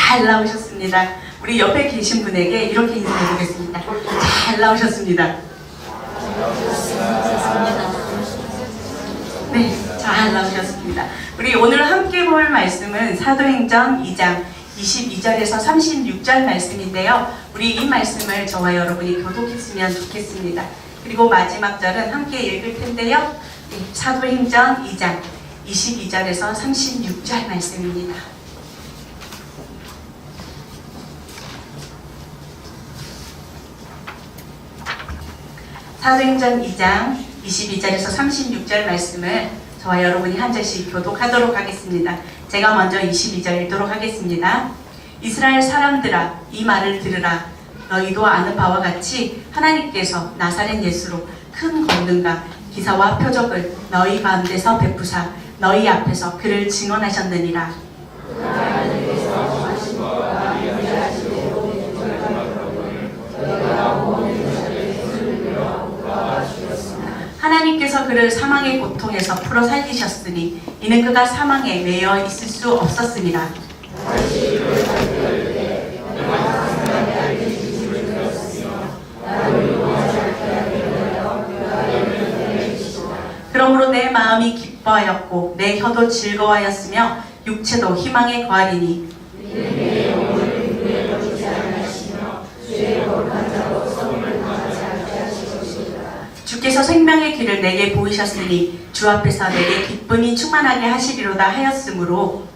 잘 나오셨습니다. 우리 옆에 계신 분에게 이렇게 인사해 보겠습니다. 잘 나오셨습니다. 네, 잘 나오셨습니다. 우리 오늘 함께 볼 말씀은 사도행전 2장 22절에서 36절 말씀인데요. 우리 이 말씀을 저와 여러분이 교독했으면 좋겠습니다. 그리고 마지막 절은 함께 읽을 텐데요. 네, 사도행전 2장 22절에서 36절 말씀입니다. 사도행전 2장 22절에서 36절 말씀을 저와 여러분이 한 절씩 교독하도록 하겠습니다. 제가 먼저 22절 읽도록 하겠습니다. 이스라엘 사람들아, 이 말을 들으라. 너희도 아는 바와 같이 하나님께서 나사렛 예수로 큰 권능과 기사와 표적을 너희 가운데서 베푸사 너희 앞에서 그를 증언하셨느니라. 하나님께서 그를 사망의 고통에서 풀어 살리셨으니 이는 그가 사망에 매여 있을 수 없었습니다. 그러므로 내 마음이 기뻐하였고 내 혀도 즐거워하였으며 육체도 희망에 거하리니 주께서 생명의 길을 내게 보이셨으니 주 앞에서 내게 기쁨이 충만하게 하시리로다 하였으므로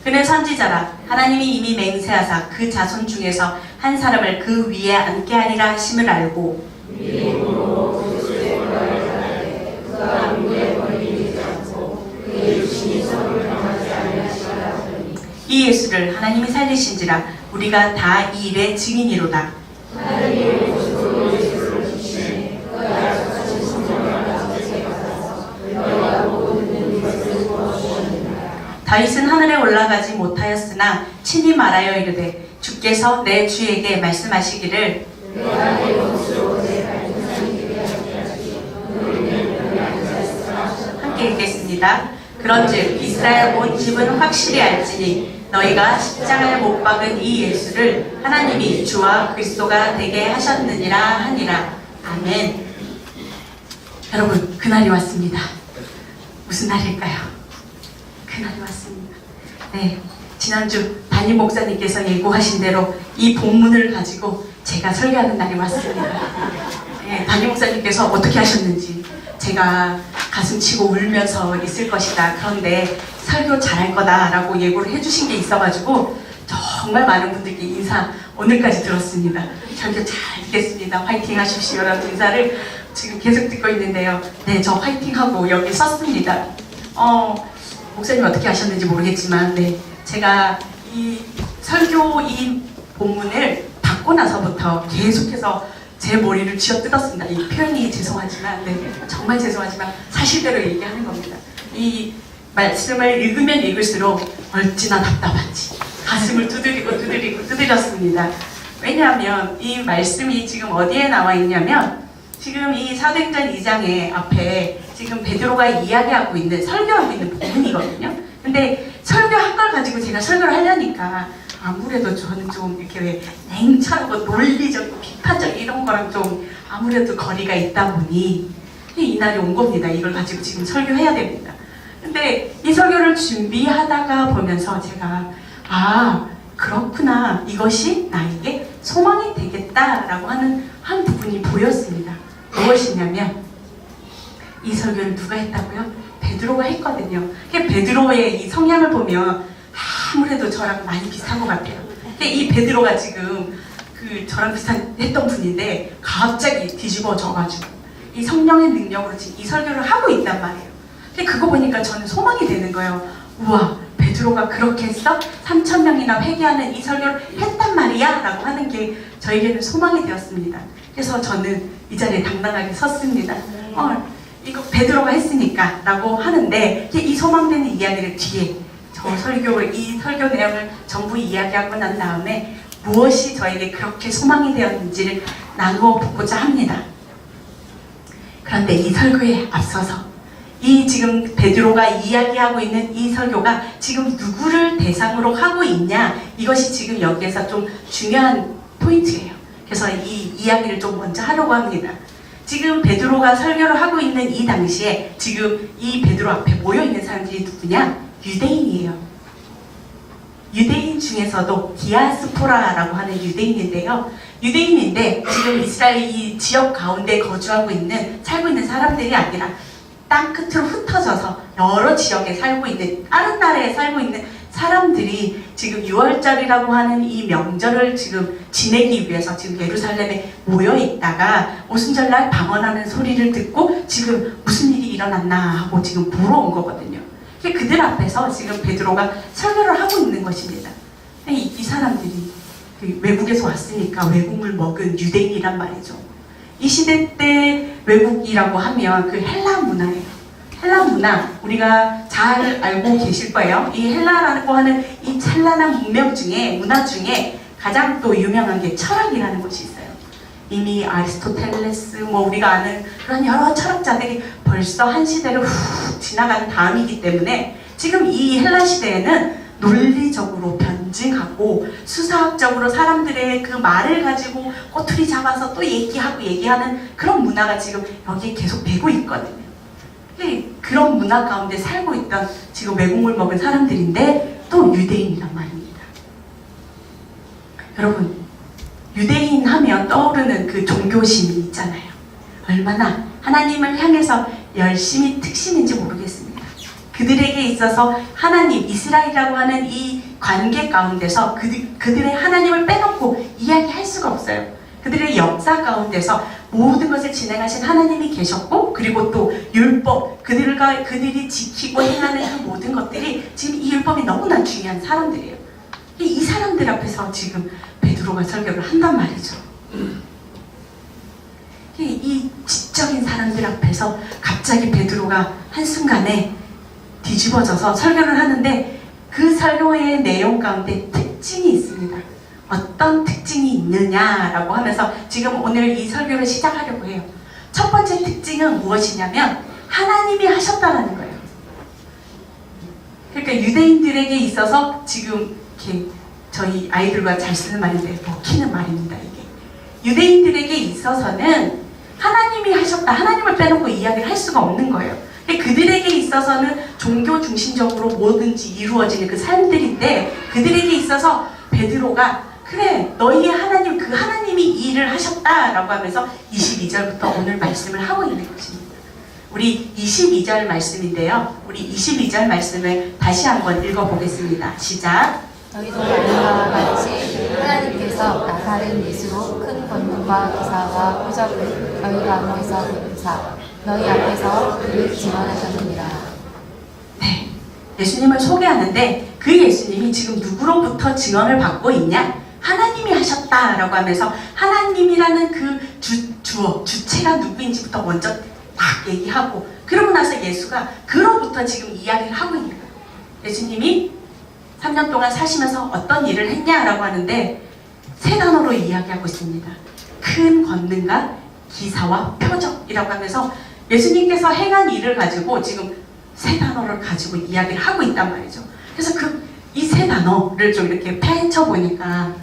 그는 선지자라. 하나님이 이미 맹세하사 그 자손 중에서 한 사람을 그 위에 앉게 하리라 하심을 알고 이 예수를 하나님이 살리신지라 우리가 다 이 일의 증인이로다. 다윗은 하늘에 올라가지 못하였으나 친히 말하여 이르되 주께서 내 주에게 말씀하시기를 함께 읽겠습니다. 그런즉 이스라엘 온 집은 확실히 알지니 너희가 십자가에 못 박은 이 예수를 하나님이 주와 그리스도가 되게 하셨느니라 하니라. 아멘. 여러분, 그날이 왔습니다. 무슨 날일까요? 그날이 왔습니다. 네, 지난주 담임 목사님께서 예고하신 대로 이 본문을 가지고 제가 설교하는 날이 왔습니다. 네, 담임 목사님께서 어떻게 하셨는지 제가 가슴 치고 울면서 있을 것이다. 그런데 설교 잘할 거다라고 예고를 해주신 게 있어가지고 정말 많은 분들께 인사 오늘까지 들었습니다. 설교 잘 듣겠습니다. 화이팅 하십시오. 라는 인사를 지금 계속 듣고 있는데요. 네, 저 화이팅하고 여기 썼습니다. 목사님 어떻게 하셨는지 모르겠지만 네, 제가 이 설교 이 본문을 받고 나서부터 계속해서 제 머리를 쥐어뜯었습니다. 이 표현이 죄송하지만 네, 정말 죄송하지만 사실대로 얘기하는 겁니다. 이 말씀을 읽으면 읽을수록 얼지나 답답한지 가슴을 두드렸습니다. 왜냐하면 이 말씀이 지금 어디에 나와 있냐면 지금 이 사도행전 2장의 앞에 지금 베드로가 이야기하고 있는 설교하고 있는 부분이거든요. 근데 설교한 걸 가지고 제가 설교를 하려니까 아무래도 저는 좀 이렇게 왜 냉철하고 논리적이고 비판적 이런 거랑 좀 아무래도 거리가 있다 보니 이 날이 온 겁니다. 이걸 가지고 지금 설교해야 됩니다. 근데 이 설교를 준비하다가 보면서 제가 그렇구나. 이것이 나에게 소망이 되겠다라고 하는 한 부분이 보였습니다. 무엇이냐면 이 설교를 누가 했다고요? 베드로가 했거든요. 베드로의 이 성향을 보면 아무래도 저랑 많이 비슷한 것 같아요. 근데 이 베드로가 지금 저랑 비슷했던 분인데 갑자기 뒤집어져가지고 이 성령의 능력으로 지금 이 설교를 하고 있단 말이에요. 근데 그거 보니까 저는 소망이 되는 거예요. 우와, 베드로가 그렇게 했어? 3,000명이나 회개하는 이 설교를 했단 말이야? 라고 하는 게 저에게는 소망이 되었습니다. 그래서 저는 이 자리에 당당하게 섰습니다. 이거 베드로가 했으니까 라고 하는데 이 소망되는 이야기를 뒤에 이 설교 내용을 전부 이야기하고 난 다음에 무엇이 저에게 그렇게 소망이 되었는지를 나누어 보고자 합니다. 그런데 이 설교에 앞서서 이 지금 베드로가 이야기하고 있는 이 설교가 지금 누구를 대상으로 하고 있냐, 이것이 지금 여기에서 좀 중요한 포인트예요. 그래서 이 이야기를 좀 먼저 하려고 합니다. 지금 베드로가 설교를 하고 있는 이 당시에 지금 이 베드로 앞에 모여있는 사람들이 누구냐? 유대인이에요. 유대인 중에서도 디아스포라라고 하는 유대인인데요. 유대인인데 지금 이스라엘 이 지역 가운데 거주하고 있는, 살고 있는 사람들이 아니라 땅 끝으로 흩어져서 여러 지역에 살고 있는, 다른 나라에 살고 있는 사람들이 지금 6월절이라고 하는 이 명절을 지금 지내기 위해서 지금 예루살렘에 모여 있다가 오순절날 방언하는 소리를 듣고 지금 무슨 일이 일어났나 하고 지금 보러 온 거거든요. 그들 앞에서 지금 베드로가 설교를 하고 있는 것입니다. 이 사람들이 그 외국에서 왔으니까 외국을 먹은 유대인이란 말이죠. 이 시대 때 외국이라고 하면 그 헬라 문화예요. 헬라 문화, 우리가 잘 알고 계실 거예요. 이 헬라라고 하는 이 찬란한 문화 중에 가장 또 유명한 게 철학이라는 것이 있어요. 이미 아리스토텔레스, 우리가 아는 그런 여러 철학자들이 벌써 한 시대를 훅 지나간 다음이기 때문에 지금 이 헬라 시대에는 논리적으로 변증하고 수사학적으로 사람들의 그 말을 가지고 꼬투리 잡아서 또 얘기하는 그런 문화가 지금 여기에 계속 되고 있거든요. 그런 문화 가운데 살고 있던 지금 외국물 먹은 사람들인데 또 유대인이란 말입니다. 여러분, 유대인 하면 떠오르는 그 종교심이 있잖아요. 얼마나 하나님을 향해서 열심히 특심인지 모르겠습니다. 그들에게 있어서 하나님, 이스라엘이라고 하는 이 관계 가운데서 그들의 하나님을 빼놓고 이야기할 수가 없어요. 그들의 역사 가운데서 모든 것을 진행하신 하나님이 계셨고, 그리고 또 율법, 그들이 지키고 행하는 그 모든 것들이 지금 이 율법이 너무나 중요한 사람들이에요. 이 사람들 앞에서 지금 베드로가 설교를 한단 말이죠. 이 지적인 사람들 앞에서 갑자기 베드로가 한순간에 뒤집어져서 설교를 하는데 그 설교의 내용 가운데 특징이 있습니다. 어떤 특징이 있느냐라고 하면서 지금 오늘 이 설교를 시작하려고 해요. 첫 번째 특징은 무엇이냐면 하나님이 하셨다라는 거예요. 그러니까 유대인들에게 있어서 지금 이렇게 저희 아이들과 잘 쓰는 말인데 먹히는 말입니다. 이게 유대인들에게 있어서는 하나님이 하셨다, 하나님을 빼놓고 이야기를 할 수가 없는 거예요. 그들에게 있어서는 종교 중심적으로 뭐든지 이루어지는 그 삶들인데, 그들에게 있어서 베드로가 그래, 너희의 하나님, 그 하나님이 이 일을 하셨다라고 하면서 22절부터 오늘 말씀을 하고 있는 것입니다. 우리 22절 말씀인데요. 우리 22절 말씀을 다시 한번 읽어보겠습니다. 시작. 너희도 알리와 같이 하나님께서 나사렛 예수로 큰 권능과 기사와 표적을 너희 가운데서 베푸사 너희 앞에서 그를 증언하셨느니라. 네, 예수님을 소개하는데 그 예수님이 지금 누구로부터 증언을 받고 있냐? 하나님이 하셨다라고 하면서 하나님이라는 그 주체가 누구인지부터 먼저 딱 얘기하고, 그러고 나서 예수가 그로부터 지금 이야기를 하고 있는 거예요. 예수님이 3년 동안 사시면서 어떤 일을 했냐라고 하는데 세 단어로 이야기하고 있습니다. 큰 권능과 기사와 표적이라고 하면서 예수님께서 행한 일을 가지고 지금 세 단어를 가지고 이야기를 하고 있단 말이죠. 그래서 이 세 단어를 좀 이렇게 파헤쳐 보니까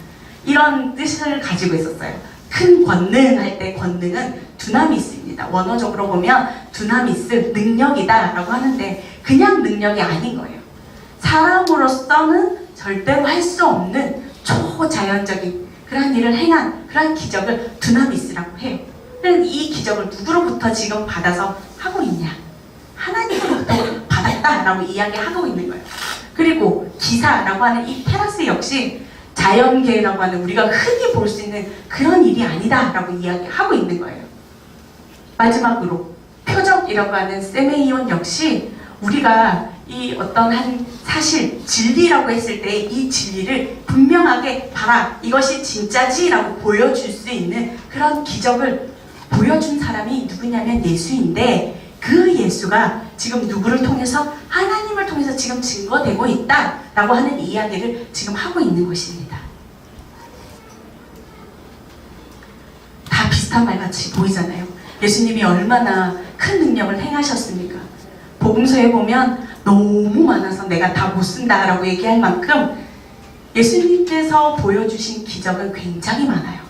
이런 뜻을 가지고 있었어요. 큰 권능 할 때 권능은 두나미스입니다. 원어적으로 보면 두나미스, 능력이다 라고 하는데 그냥 능력이 아닌 거예요. 사람으로서는 절대로 할 수 없는 초자연적인 그런 일을 행한 그런 기적을 두나미스라고 해요. 이 기적을 누구로부터 지금 받아서 하고 있냐? 하나님으로부터 받았다라고 이야기하고 있는 거예요. 그리고 기사라고 하는 이 테라스 역시 자연계라고 하는 우리가 흔히 볼 수 있는 그런 일이 아니다라고 이야기하고 있는 거예요. 마지막으로 표적이라고 하는 세메이온 역시 우리가 이 어떤 한 사실, 진리라고 했을 때 이 진리를 분명하게 봐라, 이것이 진짜지라고 보여줄 수 있는 그런 기적을 보여준 사람이 누구냐면 예수인데, 그 예수가 지금 누구를 통해서? 하나님을 통해서 지금 증거되고 있다라고 하는 이야기를 지금 하고 있는 것입니다. 다 비슷한 말 같이 보이잖아요. 예수님이 얼마나 큰 능력을 행하셨습니까? 복음서에 보면 너무 많아서 내가 다 못 쓴다라고 얘기할 만큼 예수님께서 보여주신 기적은 굉장히 많아요.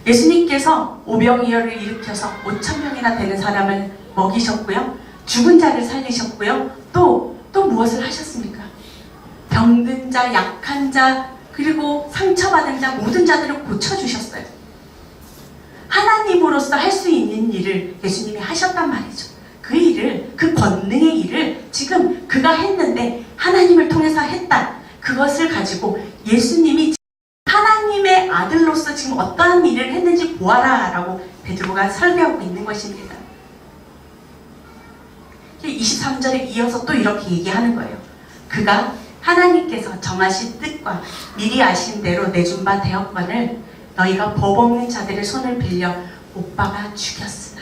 예수님께서 오병이어를 일으켜서 5,000명이나 되는 사람을 먹이셨고요. 죽은 자를 살리셨고요. 또 무엇을 하셨습니까? 병든 자, 약한 자, 그리고 상처받은 자, 모든 자들을 고쳐주셨어요. 하나님으로서 할 수 있는 일을 예수님이 하셨단 말이죠. 그 일을, 그 권능의 일을 지금 그가 했는데 하나님을 통해서 했다. 그것을 가지고 예수님이 하나님의 아들로서 지금 어떠한 일을 했는지 보아라 라고 베드로가 설교하고 있는 것입니다. 23절에 이어서 또 이렇게 얘기하는 거예요. 그가 하나님께서 정하신 뜻과 미리 아신 대로 내준 바 대업권을 너희가 법 없는 자들의 손을 빌려 못 박아 죽였으나.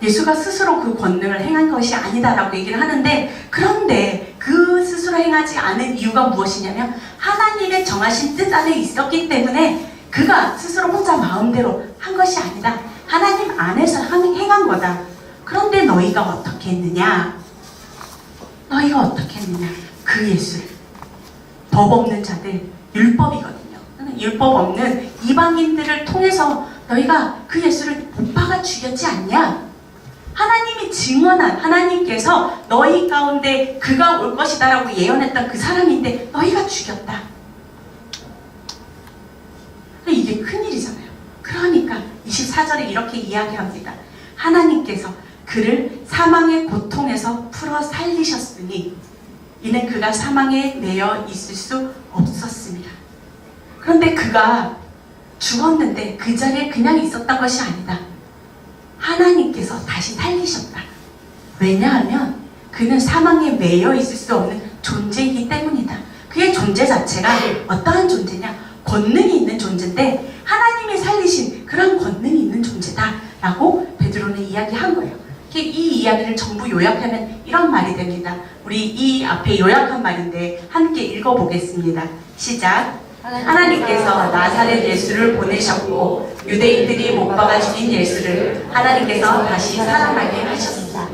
예수가 스스로 그 권능을 행한 것이 아니다라고 얘기를 하는데, 그런데 그 스스로 행하지 않은 이유가 무엇이냐면 하나님의 정하신 뜻 안에 있었기 때문에 그가 스스로 혼자 마음대로 한 것이 아니다. 하나님 안에서 행한 거다. 그런데 너희가 어떻게 했느냐? 너희가 어떻게 했느냐? 그 예수를, 법 없는 자들, 율법이거든요. 율법 없는 이방인들을 통해서 너희가 그 예수를 못 박아 죽였지 않냐? 하나님이 증언한, 하나님께서 너희 가운데 그가 올 것이다 라고 예언했던 그 사람인데 너희가 죽였다. 이게 큰일이잖아요. 그러니까 24절에 이렇게 이야기합니다. 하나님께서 그를 사망의 고통에서 풀어 살리셨으니 이는 그가 사망에 매여 있을 수 없었습니다. 그런데 그가 죽었는데 그 자리에 그냥 있었던 것이 아니다. 하나님께서 다시 살리셨다. 왜냐하면 그는 사망에 매여 있을 수 없는 존재이기 때문이다. 그의 존재 자체가 어떠한 존재냐? 권능이 있는 존재인데 하나님이 살리신 그런 권능이 있는 존재다 라고 베드로는 이야기한 거예요. 이 이야기를 전부 요약하면 이런 말이 됩니다. 우리 이 앞에 요약한 말인데 함께 읽어보겠습니다. 시작. 하나님께서 나사렛 예수를 보내셨고 유대인들이 못 박아 죽인 예수를 하나님께서 다시 살아나게 하셨습니다.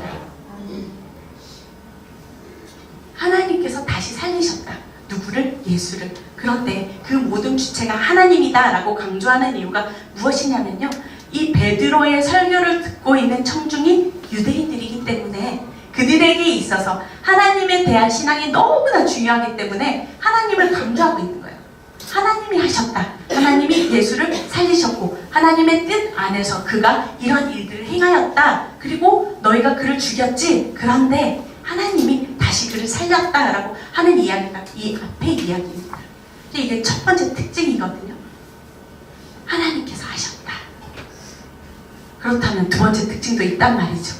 하나님께서 다시 살리셨다. 누구를? 예수를. 그런데 그 모든 주체가 하나님이다 라고 강조하는 이유가 무엇이냐면요, 이 베드로의 설교를 듣고 있는 청중이 유대인들이기 때문에 그들에게 있어서 하나님에 대한 신앙이 너무나 중요하기 때문에 하나님을 강조하고 있는 거예요. 하나님이 하셨다. 하나님이 예수를 살리셨고 하나님의 뜻 안에서 그가 이런 일들을 행하였다. 그리고 너희가 그를 죽였지. 그런데 하나님이 다시 그를 살렸다라고 하는 이야기가 이 앞의 이야기입니다. 이게 첫 번째 특징이거든요. 하나님께서 하셨다. 그렇다면 두 번째 특징도 있단 말이죠.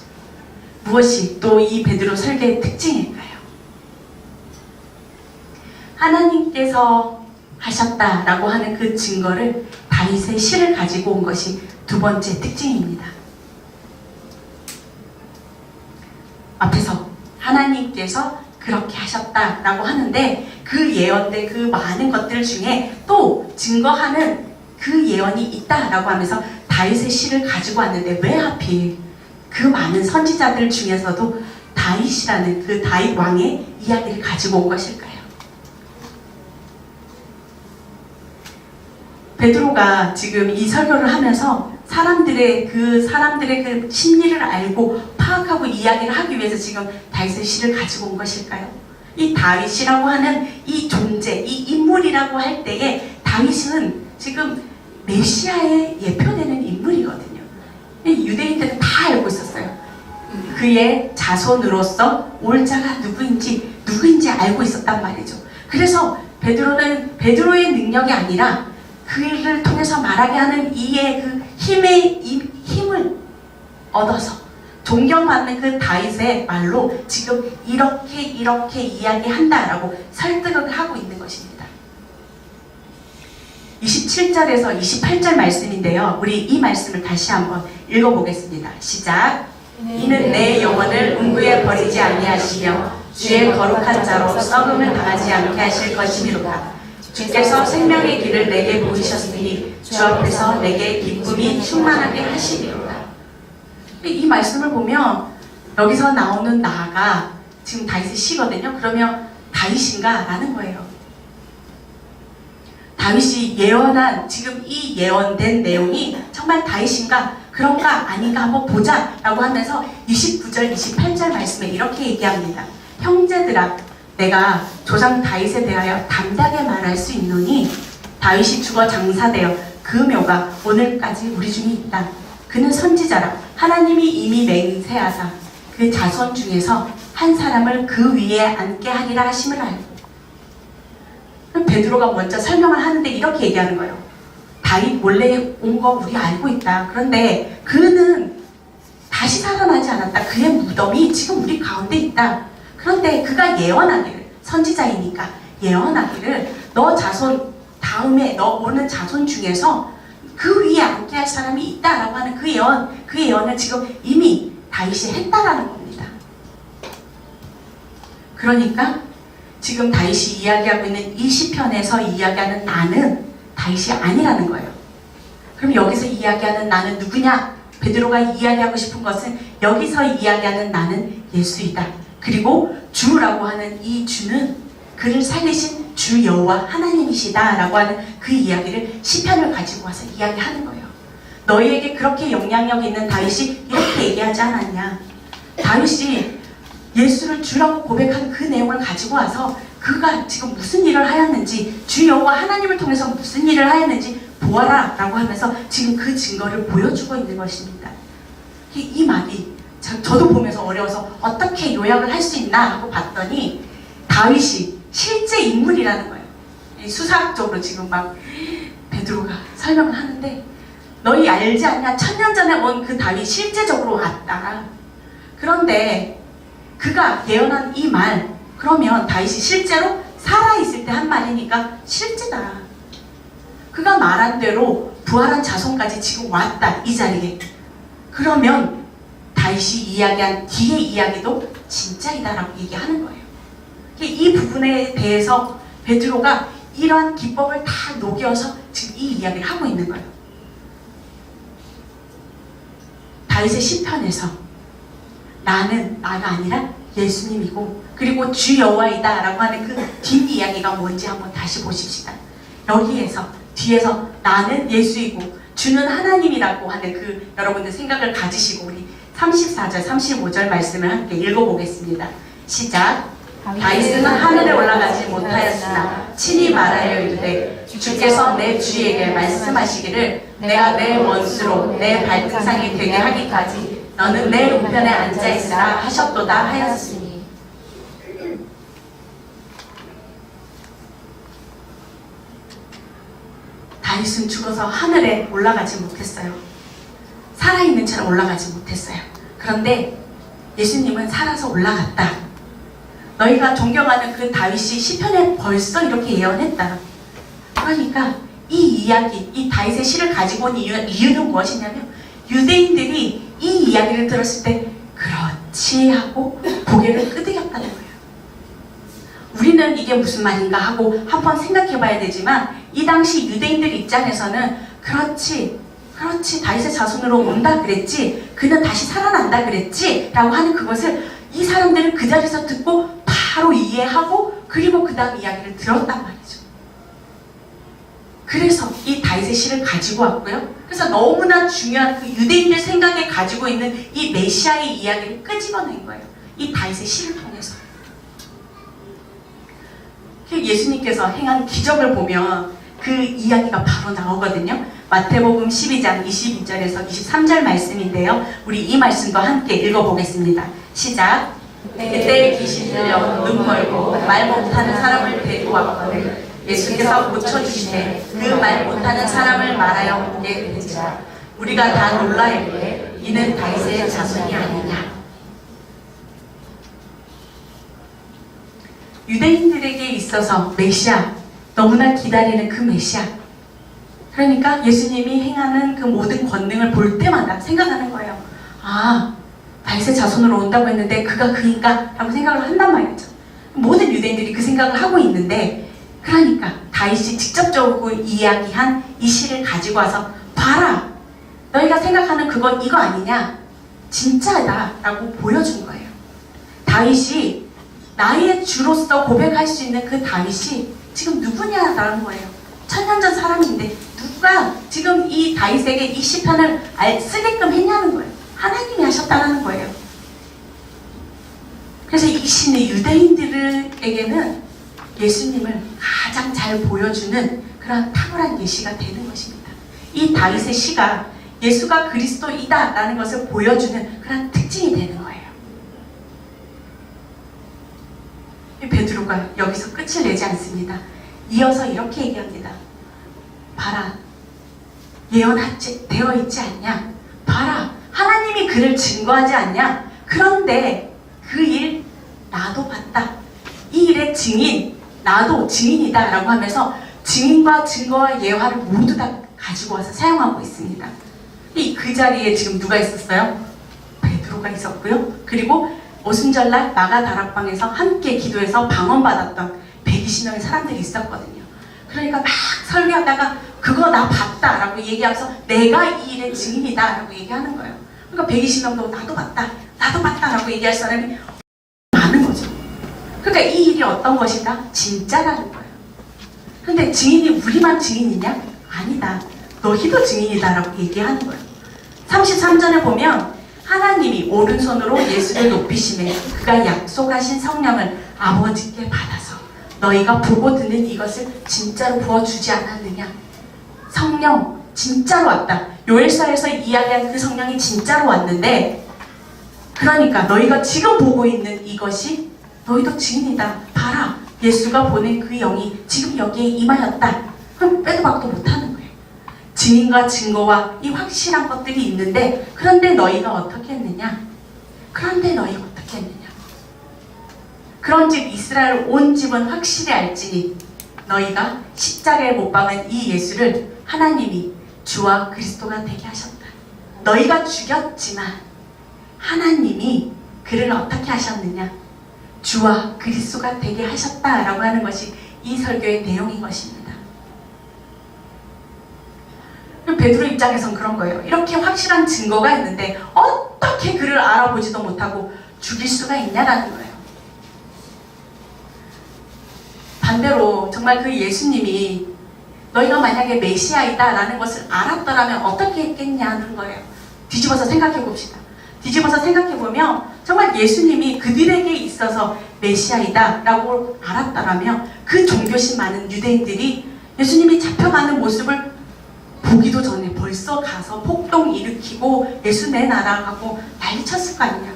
무엇이 또 이 베드로 설교의 특징일까요? 하나님께서 하셨다라고 하는 그 증거를 다윗의 시를 가지고 온 것이 두 번째 특징입니다. 앞에서 하나님께서 그렇게 하셨다라고 하는데 그 예언들, 그 많은 것들 중에 또 증거하는 그 예언이 있다라고 하면서 다윗의 시를 가지고 왔는데 왜 하필 그 많은 선지자들 중에서도 다윗이라는 그 다윗 왕의 이야기를 가지고 온 것일까요? 베드로가 지금 이 설교를 하면서 사람들의 그 심리를 알고 파악하고 이야기를 하기 위해서 지금 다윗의 시를 가지고 온 것일까요? 이 다윗이라고 하는 이 존재, 이 인물이라고 할 때에 다윗은 지금 메시아에 예표되는 인물이거든요. 유대인들은 다 알고 있었어요. 그의 자손으로서 올 자가 누구인지 알고 있었단 말이죠. 그래서 베드로는 베드로의 능력이 아니라 그를 통해서 말하게 하는 이의 그 힘을 얻어서 존경받는 그 다윗의 말로 지금 이렇게 이야기한다라고 설득을 하고 있는 것입니다. 27절에서 28절 말씀인데요. 우리 이 말씀을 다시 한번 읽어보겠습니다. 시작. 이는 내 영혼을 음부에 버리지 아니하시며 주의 거룩한 자로 썩음을 당하지 않게 하실 것이미로다. 주께서 생명의 길을 내게 보이셨으니 주 앞에서 내게 기쁨이 충만하게 하시리로다. 이 말씀을 보면 여기서 나오는 나가 지금 다윗의 시거든요. 그러면 다윗인가? 라는 거예요. 다윗이 예언한 지금 이 예언된 내용이 정말 다윗인가? 그런가? 아닌가? 한번 보자 라고 하면서 29절 28절 말씀에 이렇게 얘기합니다. 형제들아, 내가 조상 다윗에 대하여 담대하게 말할 수 있노니 다윗이 죽어 장사되어 그 묘가 오늘까지 우리 중에 있다. 그는 선지자라. 하나님이 이미 맹세하사 그 자손 중에서 한 사람을 그 위에 앉게 하리라 하심을 알고. 그럼 베드로가 먼저 설명을 하는데 이렇게 얘기하는 거예요. 다윗 몰래 온 거 우리 알고 있다. 그런데 그는 다시 살아나지 않았다. 그의 무덤이 지금 우리 가운데 있다. 그런데 그가 예언하기를, 선지자이니까 예언하기를 너 자손 다음에 너 오는 자손 중에서 그 위에 앉게 할 사람이 있다라고 하는 그 예언을 지금 이미 다윗이 했다라는 겁니다. 그러니까 지금 다윗이 이야기하고 있는 이 시편에서 이야기하는 나는 다윗이 아니라는 거예요. 그럼 여기서 이야기하는 나는 누구냐? 베드로가 이야기하고 싶은 것은 여기서 이야기하는 나는 예수이다. 그리고 주라고 하는 이 주는 그를 살리신 주 여호와 하나님이시다 라고 하는 그 이야기를 시편을 가지고 와서 이야기하는 거예요. 너희에게 그렇게 영향력 있는 다윗이 이렇게 얘기하지 않았냐? 다윗이 예수를 주라고 고백한 그 내용을 가지고 와서 그가 지금 무슨 일을 하였는지, 주 여호와 하나님을 통해서 무슨 일을 하였는지 보아라 라고 하면서 지금 그 증거를 보여주고 있는 것입니다. 이 말이 저도 보면서 어려워서 어떻게 요약을 할 수 있나 하고 봤더니 다윗이 실제 인물이라는 거예요. 수사학적으로 지금 막 베드로가 설명을 하는데 너희 알지 않냐? 1000년 전에 온 그 다윗 실제적으로 왔다. 그런데 그가 예언한 이 말, 그러면 다윗이 실제로 살아있을 때 한 말이니까 실제다. 그가 말한 대로 부활한 자손까지 지금 왔다, 이 자리에. 그러면 다윗이 이야기한 뒤의 이야기도 진짜이다라고 얘기하는 거예요. 이 부분에 대해서 베드로가 이러한 기법을 다 녹여서 지금 이 이야기를 하고 있는 거예요. 다윗의 시편에서 나는 나가 아니라 예수님이고 그리고 주 여호와이다 라고 하는 그 뒷이야기가 뭔지 한번 다시 보십시다. 여기에서 뒤에서 나는 예수이고 주는 하나님이라고 하는 그 여러분들 생각을 가지시고 우리 34절 35절 말씀을 함께 읽어보겠습니다. 시작. 다윗은 하늘에 올라가지 못하였으나 친히 말하여 이르되 주께서 내 주에게 말씀하시기를 내가 내 원수로 내 발등상이 되게 하기까지 너는 내 우편에 앉아있으라 하셨도다 하였으니. 다윗은 죽어서 하늘에 올라가지 못했어요. 살아있는 채로 올라가지 못했어요. 그런데 예수님은 살아서 올라갔다. 너희가 존경하는 그 다윗이 시편에 벌써 이렇게 예언했다. 그러니까 이 이야기, 이 다윗의 시를 가지고 온 이유는 무엇이냐면 유대인들이 이 이야기를 들었을 때 그렇지 하고 고개를 끄덕였다는 거예요. 우리는 이게 무슨 말인가 하고 한번 생각해 봐야 되지만 이 당시 유대인들 입장에서는 그렇지 다윗의 자손으로 온다 그랬지, 그는 다시 살아난다 그랬지 라고 하는 그것을 이 사람들은 그 자리에서 듣고 바로 이해하고 그리고 그 다음 이야기를 들었단 말이죠. 그래서 이 다윗의 시를 가지고 왔고요. 그래서 너무나 중요한 그 유대인들 생각에 가지고 있는 이 메시아의 이야기를 끄집어낸 거예요. 이 다윗의 시를 통해서. 예수님께서 행한 기적을 보면 그 이야기가 바로 나오거든요. 마태복음 12장 22절에서 23절 말씀인데요. 우리 이 말씀도 함께 읽어보겠습니다. 시작. 그때 귀신 들려 눈 멀고 말 못하는 사람을 데리고 왔거늘 예수께서 고쳐주시되 그 말 못하는 사람을 말하여 보게 되지라. 우리가 다 놀라 이르되 이는 다윗의 자손이 아니냐. 유대인들에게 있어서 메시아, 너무나 기다리는 그 메시아. 그러니까 예수님이 행하는 그 모든 권능을 볼 때마다 생각하는 거예요. 아, 다윗의 자손으로 온다고 했는데 그가 그인가? 라고 생각을 한단 말이죠. 모든 유대인들이 그 생각을 하고 있는데, 그러니까 다윗이 직접적으로 이야기한 이 시를 가지고 와서 봐라, 너희가 생각하는 그건 이거 아니냐, 진짜다 라고 보여준 거예요. 다윗이 나의 주로서 고백할 수 있는 그 다윗이 지금 누구냐라는 거예요. 1000년 전 사람인데 누가 지금 이 다윗에게 이 시편을 쓰게끔 했냐는 거예요. 하나님이 하셨다는 거예요. 그래서 이 시는 유대인들에게는 예수님을 가장 잘 보여주는 그런 탁월한 예시가 되는 것입니다. 이 다윗의 시가 예수가 그리스도이다 라는 것을 보여주는 그런 특징이 되는 거예요. 베드로가 여기서 끝을 내지 않습니다. 이어서 이렇게 얘기합니다. 봐라, 예언되어 있지 않냐? 봐라, 하나님이 그를 증거하지 않냐? 그런데 그 일 나도 봤다. 이 일의 증인, 나도 증인이다 라고 하면서 증인과 증거와 예화를 모두 다 가지고 와서 사용하고 있습니다. 그 자리에 지금 누가 있었어요? 베드로가 있었고요. 그리고 오순절날 마가 다락방에서 함께 기도해서 방언받았던 120명의 사람들이 있었거든요. 그러니까 막 설교하다가 그거 나 봤다 라고 얘기하면서 내가 이 일의 증인이다 라고 얘기하는 거예요. 그러니까 120명도 나도 봤다 라고 얘기할 사람이 많은 거죠. 그러니까 이 일이 어떤 것이다? 진짜라는 거예요. 근데 증인이 우리만 증인이냐? 아니다. 너희도 증인이다 라고 얘기하는 거예요. 33절에 보면 하나님이 오른손으로 예수를 높이시매 그가 약속하신 성령을 아버지께 받아서 너희가 보고 듣는 이것을 진짜로 부어주지 않았느냐. 성령 진짜로 왔다. 요엘서에서 이야기한 그 성령이 진짜로 왔는데, 그러니까 너희가 지금 보고 있는 이것이 너희도 증인이다. 봐라, 예수가 보낸 그 영이 지금 여기에 임하였다. 그럼 빼도 박도 못하는 거예요. 증인과 증거와 이 확실한 것들이 있는데, 그런데 너희가 어떻게 했느냐? 그런즉 이스라엘 온 집은 확실히 알지니 너희가 십자가에 못 박은 이 예수를 하나님이 주와 그리스도가 되게 하셨다. 너희가 죽였지만 하나님이 그를 어떻게 하셨느냐? 주와 그리스도가 되게 하셨다라고 하는 것이 이 설교의 내용인 것입니다. 베드로 입장에선 그런 거예요. 이렇게 확실한 증거가 있는데 어떻게 그를 알아보지도 못하고 죽일 수가 있냐라는 거예요. 반대로 정말 그 예수님이 너희가 만약에 메시아이다 라는 것을 알았더라면 어떻게 했겠냐는 거예요. 뒤집어서 생각해 봅시다. 뒤집어서 생각해 보면 정말 예수님이 그들에게 있어서 메시아이다 라고 알았더라면 그 종교심 많은 유대인들이 예수님이 잡혀가는 모습을 보기도 전에 벌써 가서 폭동 일으키고 예수 내놔라고 난리쳤을 거 아니냐.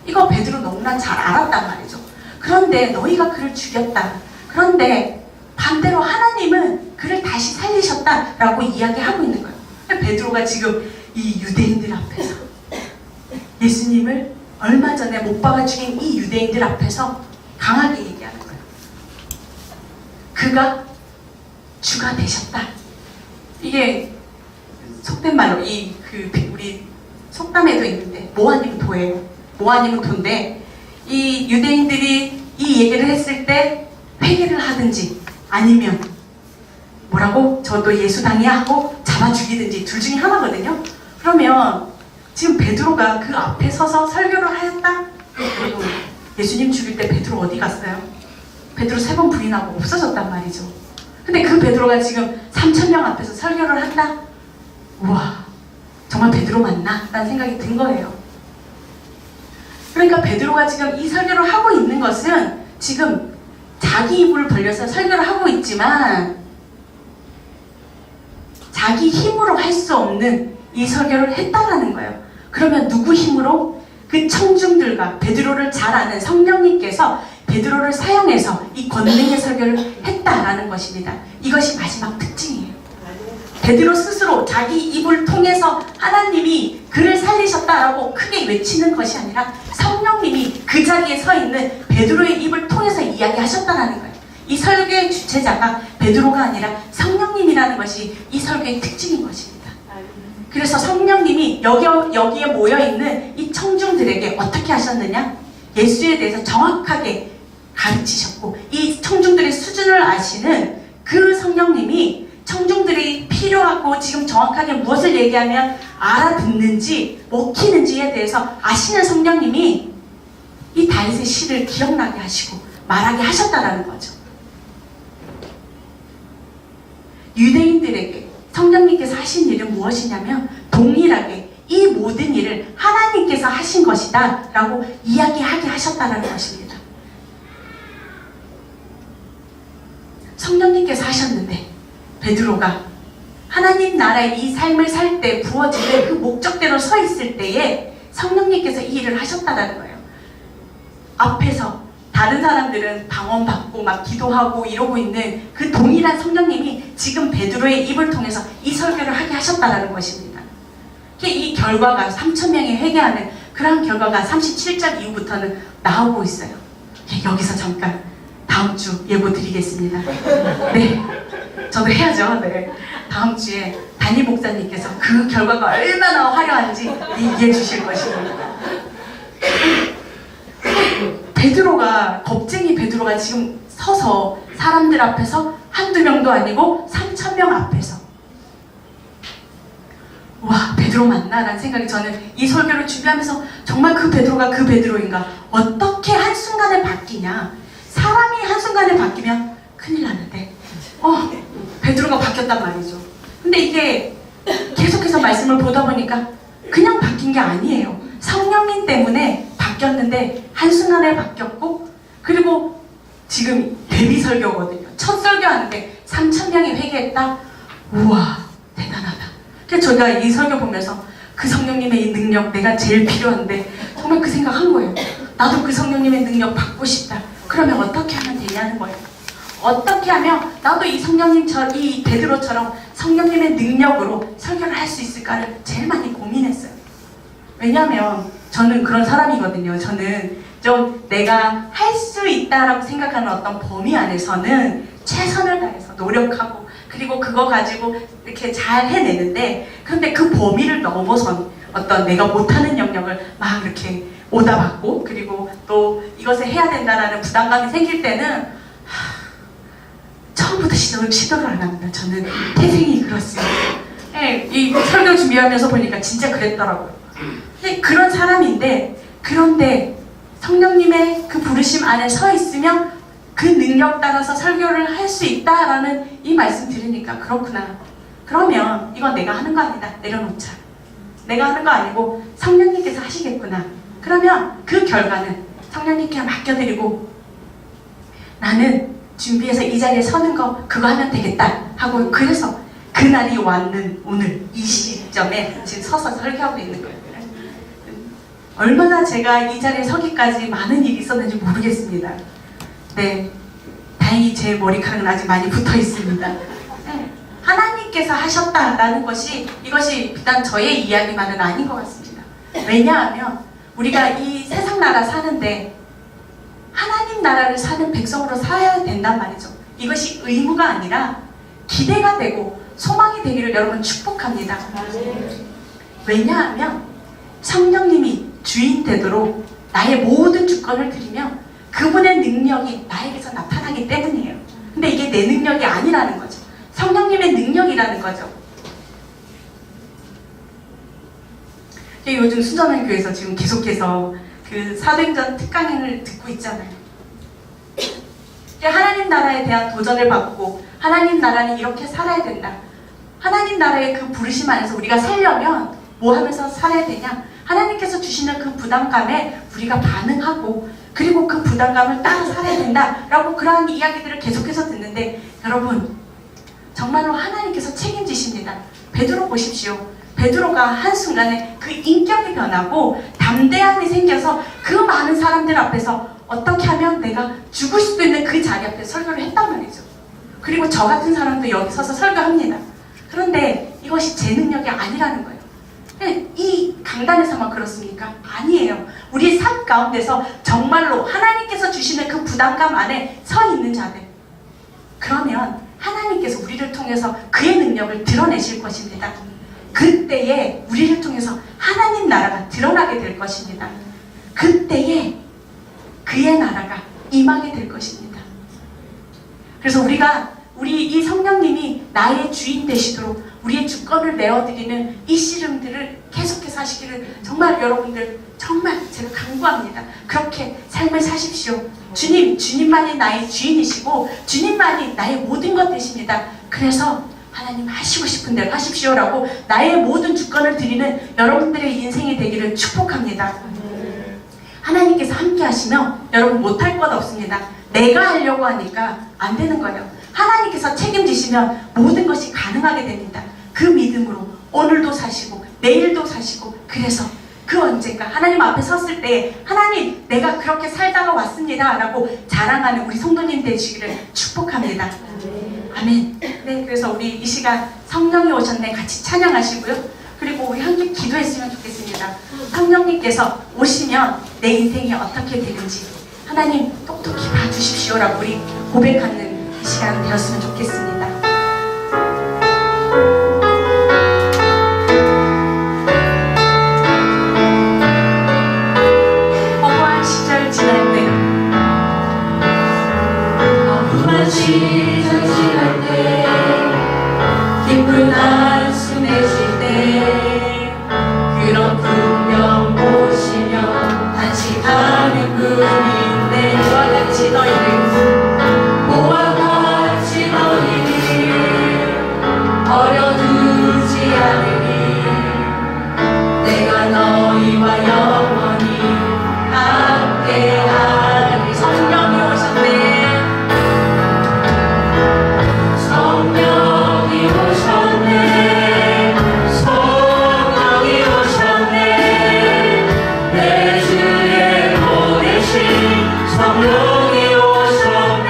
이거 베드로 너무나 잘 알았단 말이죠. 그런데 너희가 그를 죽였다. 그런데 반대로 하나님은 그를 다시 살리셨다라고 이야기하고 있는 거예요. 베드로가 지금 이 유대인들 앞에서 예수님을 얼마 전에 못 박아 죽인 이 유대인들 앞에서 강하게 얘기하는 거예요. 그가 주가 되셨다. 이게 속된 말로 우리 속담에도 있는데 뭐 아니면 도예요. 뭐 아니면 도인데 이 유대인들이 이 얘기를 했을 때 회개를 하든지 아니면 뭐라고 저도 예수당이야 하고 잡아 죽이든지 둘 중에 하나거든요. 그러면 지금 베드로가 그 앞에 서서 설교를 하였다? 그리고 예수님 죽일 때 베드로 어디 갔어요? 베드로 3번 부인하고 없어졌단 말이죠. 근데 그 베드로가 지금 3,000명 앞에서 설교를 한다? 우와, 정말 베드로 맞나? 라는 생각이 든 거예요. 그러니까 베드로가 지금 이 설교를 하고 있는 것은 지금 자기 입을 벌려서 설교를 하고 있지만 자기 힘으로 할 수 없는 이 설교를 했다라는 거예요. 그러면 누구 힘으로? 그 청중들과 베드로를 잘 아는 성령님께서 베드로를 사용해서 이 권능의 설교를 했다라는 것입니다. 이것이 마지막 특징이에요. 베드로 스스로 자기 입을 통해서 하나님이 그를 살리셨다라고 크게 외치는 것이 아니라 성령님이 그 자리에 서 있는 베드로의 입을 통해서 이야기하셨다라는 거예요. 이 설교의 주체자가 베드로가 아니라 성령님이라는 것이 이 설교의 특징인 것입니다. 그래서 성령님이 여기에 모여있는 이 청중들에게 어떻게 하셨느냐? 예수에 대해서 정확하게 가르치셨고 이 청중들의 수준을 아시는 그 성령님이 청중들이 필요하고 지금 정확하게 무엇을 얘기하면 알아듣는지 먹히는지에 대해서 아시는 성령님이 이 다윗의 시를 기억나게 하시고 말하게 하셨다라는 거죠. 유대인들에게 성령님께서 하신 일은 무엇이냐면 동일하게 이 모든 일을 하나님께서 하신 것이다 라고 이야기하게 하셨다는 것입니다. 성령님께서 하셨는데 베드로가 하나님 나라의 이 삶을 살 때 부어지는 그 목적대로 서 있을 때에 성령님께서 이 일을 하셨다는 거예요. 앞에서 다른 사람들은 방언받고 막 기도하고 이러고 있는 그 동일한 성령님이 지금 베드로의 입을 통해서 이 설교를 하게 하셨다는 것입니다. 이 결과가 3,000명이 회개하는 그런 결과가 37절 이후부터는 나오고 있어요. 여기서 잠깐 다음 주 예고 드리겠습니다. 네, 저도 해야죠. 네. 다음 주에 담임 목사님께서 그 결과가 얼마나 화려한지 얘기해 주실 것입니다. 베드로가, 겁쟁이 베드로가 지금 서서 사람들 앞에서 한두 명도 아니고 3,000명 앞에서 와, 베드로 맞나? 라는 생각이 저는 이 설교를 준비하면서 정말 그 베드로가 그 베드로인가? 어떻게 한순간에 바뀌냐? 사람이 한순간에 바뀌면 큰일 나는데 베드로가 바뀌었단 말이죠. 근데 이게 계속해서 말씀을 보다 보니까 그냥 바뀐 게 아니에요. 성령님 때문에 바뀌었는데 한순간에 바뀌었고, 그리고 지금 데뷔 설교거든요. 첫 설교하는데 3,000명이 회개했다? 우와, 대단하다. 그래서 저희가 이 설교 보면서 그 성령님의 이 능력 내가 제일 필요한데 정말 그 생각한 거예요. 나도 그 성령님의 능력 받고 싶다. 그러면 어떻게 하면 되냐는 거예요. 어떻게 하면 나도 이 성령님처럼, 이 베드로처럼 성령님의 능력으로 설교를 할 수 있을까를 제일 많이 고민했어요. 왜냐하면 저는 그런 사람이거든요. 저는 좀 내가 할 수 있다라고 생각하는 어떤 범위 안에서는 최선을 다해서 노력하고 그리고 그거 가지고 이렇게 잘 해내는데, 그런데 그 범위를 넘어선 어떤 내가 못하는 영역을 막 이렇게 오다받고 그리고 또 이것을 해야 된다라는 부담감이 생길 때는 처음부터 시도를 안 합니다. 저는 태생이 그렇습니다. 네, 이 설교 준비하면서 보니까 진짜 그랬더라고요. 그런 사람인데, 그런데 성령님의 그 부르심 안에 서 있으면 그 능력 따라서 설교를 할 수 있다라는 이 말씀 들으니까 그렇구나. 그러면 이건 내가 하는 거 아니다. 내려놓자. 내가 하는 거 아니고 성령님께서 하시겠구나. 그러면 그 결과는 성령님께 맡겨드리고 나는 준비해서 이 자리에 서는 거 그거 하면 되겠다 하고, 그래서 그날이 왔는 오늘 이 시점에 지금 서서 설교하고 있는 거예요. 얼마나 제가 이 자리에 서기까지 많은 일이 있었는지 모르겠습니다. 네, 다행히 제 머리카락은 아직 많이 붙어 있습니다. 네, 하나님께서 하셨다라는 것이, 이것이 비단 저의 이야기만은 아닌 것 같습니다. 왜냐하면 우리가 이 세상 나라 사는데 하나님 나라를 사는 백성으로 살아야 된단 말이죠. 이것이 의무가 아니라 기대가 되고 소망이 되기를 여러분 축복합니다. 왜냐하면 성령님이 주인 되도록 나의 모든 주권을 드리면 그분의 능력이 나에게서 나타나기 때문이에요. 근데 이게 내 능력이 아니라는 거죠. 성령님의 능력이라는 거죠. 요즘 순전한 교회에서 지금 계속해서 그 사도행전 특강을 듣고 있잖아요. 하나님 나라에 대한 도전을 받고 하나님 나라는 이렇게 살아야 된다. 하나님 나라의 그 부르심 안에서 우리가 살려면 뭐 하면서 살아야 되냐? 하나님께서 주시는 그 부담감에 우리가 반응하고 그리고 그 부담감을 따라 살아야 된다라고 그러한 이야기들을 계속해서 듣는데, 여러분 정말로 하나님께서 책임지십니다. 베드로 보십시오. 베드로가 한순간에 그 인격이 변하고 담대함이 생겨서 그 많은 사람들 앞에서 어떻게 하면 내가 죽을 수도 있는 그 자리 앞에 설교를 했단 말이죠. 그리고 저 같은 사람도 여기 서서 설교합니다. 그런데 이것이 제 능력이 아니라는 거예요. 이 강단에서만 그렇습니까? 아니에요. 우리 삶 가운데서 정말로 하나님께서 주시는 그 부담감 안에 서 있는 자들, 그러면 하나님께서 우리를 통해서 그의 능력을 드러내실 것입니다. 그때에 우리를 통해서 하나님 나라가 드러나게 될 것입니다. 그때에 그의 나라가 임하게 될 것입니다. 그래서 우리가 우리 이 성령님이 나의 주인 되시도록 우리의 주권을 내어드리는 이 씨름들을 계속해서 하시기를 정말 여러분들 정말 제가 강구합니다. 그렇게 삶을 사십시오. 주님만이 나의 주인이시고 주님만이 나의 모든 것 되십니다. 그래서 하나님 하시고 싶은 대로 하십시오라고 나의 모든 주권을 드리는 여러분들의 인생이 되기를 축복합니다. 하나님께서 함께 하시면 여러분 못할 것 없습니다. 내가 하려고 하니까 안 되는 거예요. 하나님께서 책임지시면 모든 것이 가능하게 됩니다. 그 믿음으로 오늘도 사시고 내일도 사시고, 그래서 그 언젠가 하나님 앞에 섰을 때 하나님 내가 그렇게 살다가 왔습니다 라고 자랑하는 우리 성도님 되시기를 축복합니다. 아멘. 네, 그래서 우리 이 시간 성령이 오셨네 같이 찬양하시고요. 그리고 우리 함께 기도했으면 좋겠습니다. 성령님께서 오시면 내 인생이 어떻게 되는지 하나님 똑똑히 봐주십시오라고 우리 고백하는 이 시간 되었으면 좋겠습니다. 허무한 시절 지날 때, 허무한 시절 지날 때, 기쁜 한숨 내쉴 때, 그런 분명 보시며 단식하는 분인데, 저와 같이 너희를 버려두지 않으니 내가 너희와 영원히 함께하리. 성령이 오셨네. 성령이 오셨네. 성령이 오셨네. 내 주에 보내신 성령이 오셨네.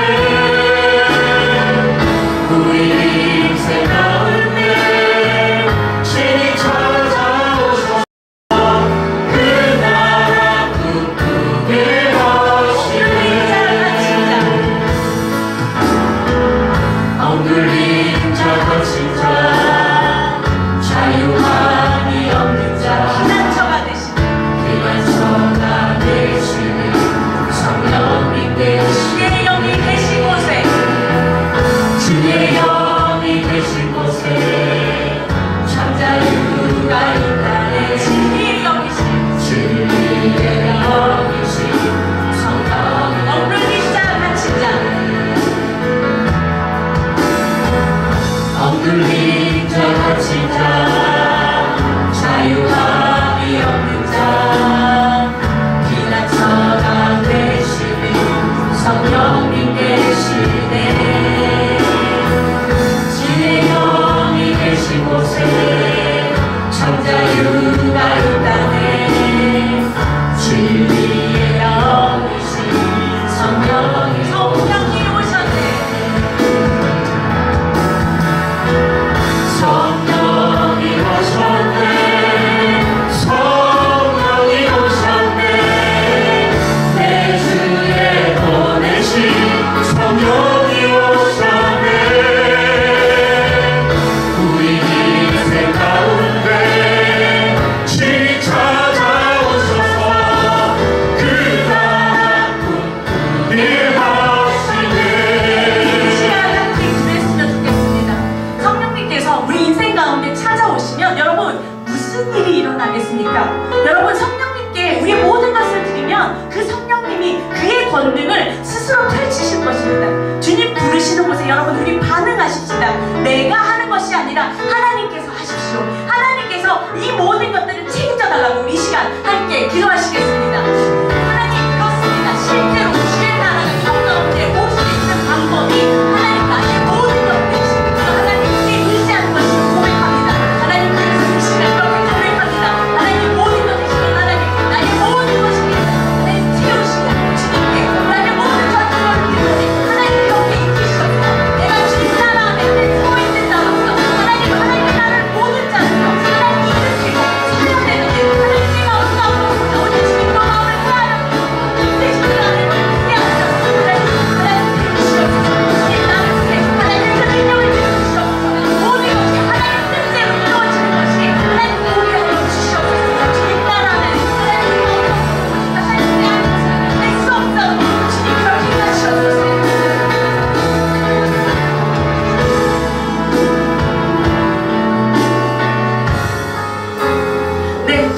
우리 인생 여러분 성령님께 우리의 모든 것을 드리면 그 성령님이 그의 권능을 스스로 펼치실 것입니다. 주님 부르시는 곳에 여러분 우리 반응하십시다. 내가 하는 것이 아니라 하나님께서 하십시오. 하나님께서 이 모든 것들을 책임져 달라고 우리 이 시간 함께 기도하시겠습니다. 하나님 그렇습니다. 실제로 주의 나라가 현 가운데 오실 수 있는 방법이 하나님 나의 모든 것들이십니다. 하나님께 의지하는 것을 고백합니다. 하나님 그래서 이 시간 그렇게 고백합니다. 하나님 모든 것 되시는 하나님 나의 모든 것입니다. 하나님 채우시고 주님께 나의 모든 전투를 드리니 하나님 이렇게 이기시옵소서. 내가 주님 나라 안에 서 있는 자로서 하나님 나를 모든 자로서 하나님 일으키고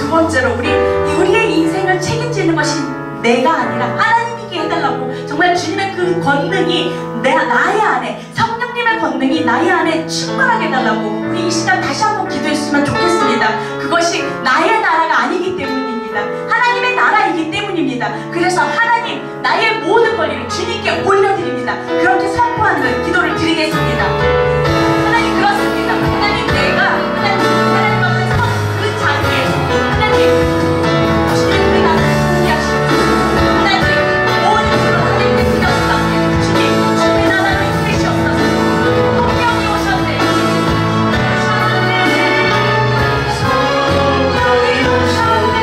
두 번째로 우리의 인생을 책임지는 것이 내가 아니라 하나님께 해달라고, 정말 주님의 그 권능이 나의 안에, 성령님의 권능이 나의 안에 충만하게 해달라고 우리 이 시간 다시 한번 기도했으면 좋겠습니다. 그것이 나의 나라가 아니기 때문입니다. 하나님의 나라이기 때문입니다. 그래서 하나님, 나의 모든 권리를 주님께 올려드립니다. 그렇게 선포하는 기도를 드리겠습니다. 하나님, 그렇습니다. 하나님, 내가 하나님 앞에서 그 자리에서 하나님 주님의 나라를 공개하시고, 하나님 모든 주로 하나님께 드렸다. 주님의 나라를 이끄시옵소서. 성령이 오셨네. 성령이 오셨네.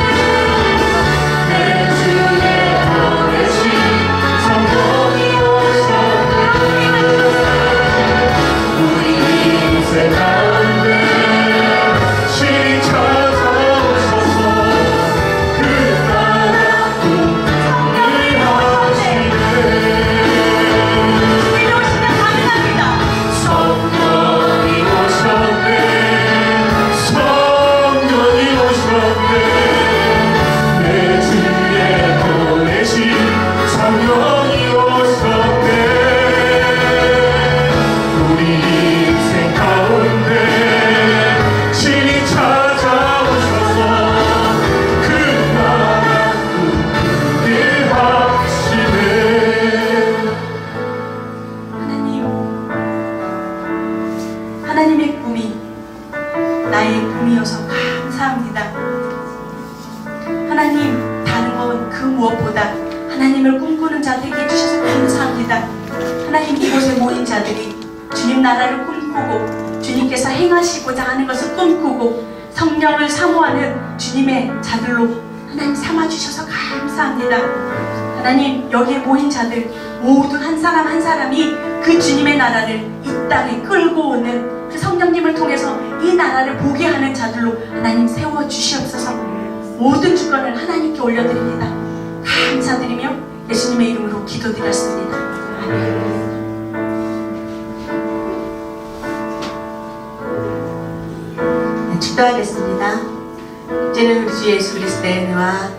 내 주의 보내신 성령이 오셨네. 우리 인생 가운데 신이 찾아오셔서 그 나라 꿈을 하시네. 주님이 오시면 가능합니다. 성령이 오셨네. 성령이 오셨네. 내 주에 보내신 성령이 오셨네. 우리 인생 가운데 신이 찾아오셔서 그 나라 꿈꾸게 하시네. 하나님의 꿈이 나의 꿈이어서 감사합니다. 하나님, 다른 건 그 무엇보다 하나님을 꿈꾸는 자들에게 해주셔서 감사합니다. 하나님, 이곳에 모인 자들이 주님 나라를 꿈꾸고 주님께서 행하시고자 하는 것을 꿈꾸고 성령을 사모하는 주님의 자들로 하나님 삼아주셔서 감사합니다. 하나님, 여기에 모인 자들 모두 한 사람 한 사람이 그 주님의 나라를 이 땅에 끌고 오는 그 성령님을 통해서 이 나라를 보게 하는 자들로 하나님 세워주시옵소서. 모든 주권을 하나님께 올려드립니다. 감사드리며 예수님의 이름으로 기도드렸습니다. 아멘. 네, 기도하겠습니다. 이제는 우리 주 예수 그리스도의 은혜와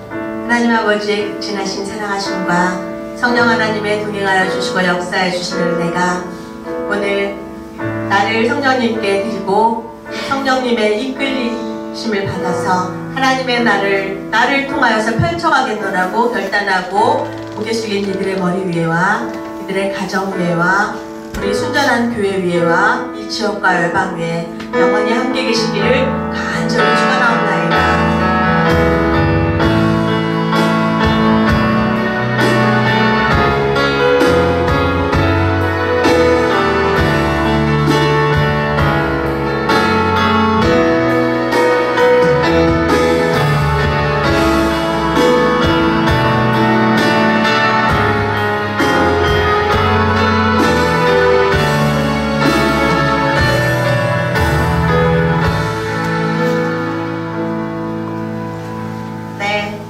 하나님 아버지의 극진하신 사랑하심과 성령 하나님의 동행하여 주시고 역사해 주시는 은혜가 오늘 나를 성령님께 드리고 성령님의 이끌리심을 받아서 하나님의 나를 통하여서 펼쳐가겠노라고 결단하고 고개 숙인 이들의 머리 위에와 이들의 가정 위에와 우리 순전한 교회 위에와 이 지역과 열방 위에 영원히 함께 계시기를 간절히 축원하옵나이다.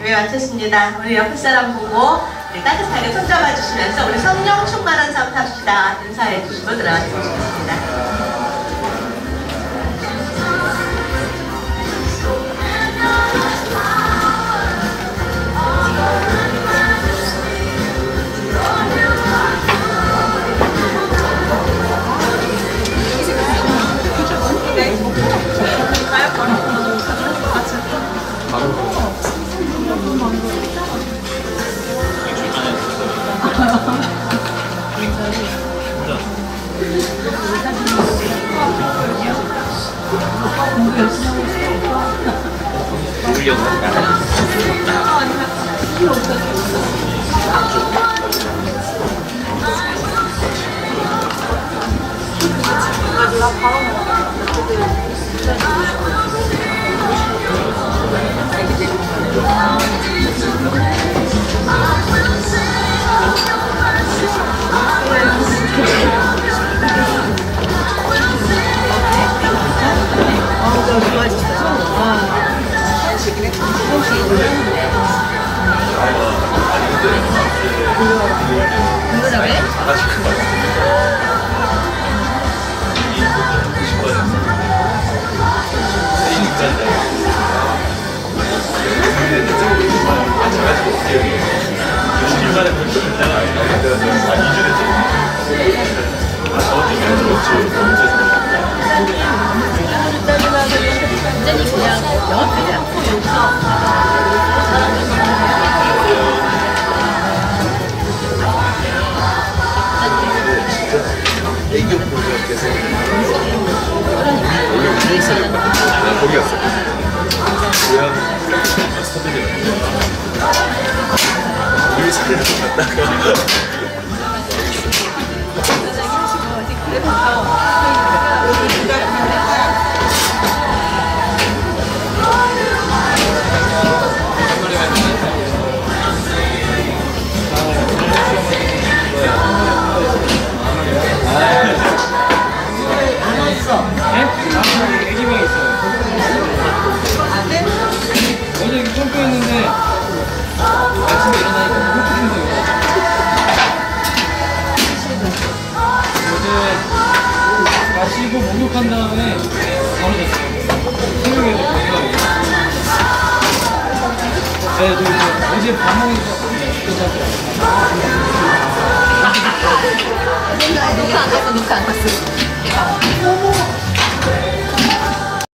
마쳤습니다. 우리 옆에 사람 보고 따뜻하게 손잡아 주시면서 우리 성령 충만한 삶 삽시다. 인사해 주시고 들어가시면 좋겠습니다. 애교 보고 계속 원래 운동선이었거든. 난 거기 갔어. 고향 스타들이랑 우리 사이를 갔다가 애기방 있어요. 어제 점프했는데 아침에 일어나니까 호흡 생겨요. 어제 마시고 목욕한 다음에 바로 잤어요. 새벽에도 건강하게. 네, 저 어제 밥 먹으니까 녹화 안 갔어.